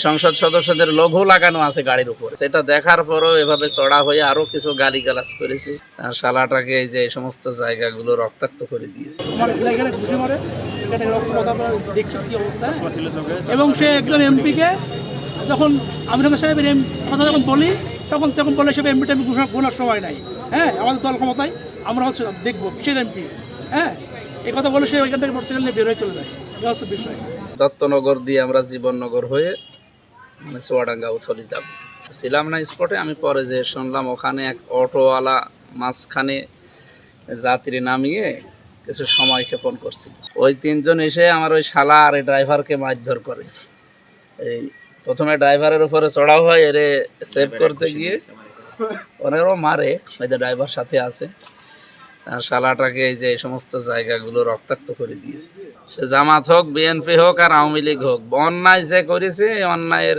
সংসদ সদস্যদের লোগো লাগানো আছে গাড়ির উপরে, সেটা দেখার পরও এভাবে চড়া হয়ে আরো কিছু গালিগালাজ করেছে। আর শালাটাকে এই যে এই সমস্ত জায়গাগুলো রক্তাক্ত করে দিয়েছে। এবং সে একজন এমপিকে যখন আমির আহমেদ সাহেবের কথা যখন বলি তখন বলে সে এমপিটা আমি ঘোষণার সময় নাই। হ্যাঁ, আমাদের দল ক্ষমতায়, আমরা হচ্ছে দেখবো কিসের এমপি। হ্যাঁ, এই কথা বলে সে ওইখান থেকে মোটরসাইকেল নিয়ে বের হয়ে চলে যায়। এই হচ্ছে বিষয়। দত্তনগর দিয়ে আমরা জীবননগর হয়ে মানে চুয়াডাঙ্গা উথলি যাব ছিলাম না স্পটে। আমি পরে যে শুনলাম ওখানে এক অটোওয়ালা মাঝখানে যাত্রী নামিয়ে কিছু সময় ক্ষেপণ করছিল। ওই তিনজন এসে আমার ওই শালা আর এই ড্রাইভারকে মারধর করে। এই প্রথমে ড্রাইভারের উপরে চড়াও হয়, এরে সেভ করতে গিয়ে ওনারও মারে, ওই যে ড্রাইভার সাথে আছে। আর শালাটাকে এই যে এই সমস্ত জায়গাগুলো রক্তাক্ত করে দিয়েছে। সে জামাত হোক, বিএনপি হোক আর আওয়ামী লীগ হোক, অন্যায় যে করেছে এই অন্যায়ের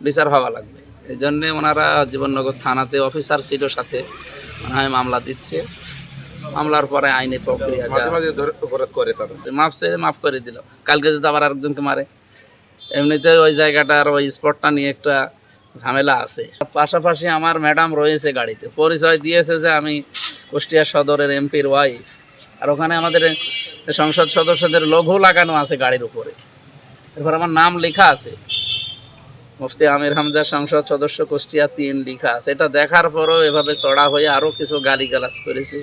বিচার হওয়া লাগবে। এই জন্যে ওনারা জীবননগর থানাতে অফিসার সিটের সাথে মনে হয় মামলা দিচ্ছে। মামলার পরে আইনি প্রক্রিয়া মাফ করে দিল। কালকে যদি আবার আরেকজনকে মারে, এমনিতে ওই জায়গাটার ওই স্পটটা নিয়ে একটা ঝামেলা আছে। পাশাপাশি আমার ম্যাডাম রয়েছে গাড়িতে, পরিচয় দিয়েছে যে আমি কুষ্টিয়া সদরের এমপির ওয়াইফ। আর ওখানে আমাদের সংসদ সদস্যদের লোগো লাগানো আছে গাড়ির উপরে, এরপর আমার নাম লেখা আছে, মুফতি আমির হামজা সংসদ সদস্য কুষ্টিয়া 3 লেখা আছে। এটা দেখার পরও এভাবে চড়া হয়ে আরো কিছু গালিগালাজ করেছে।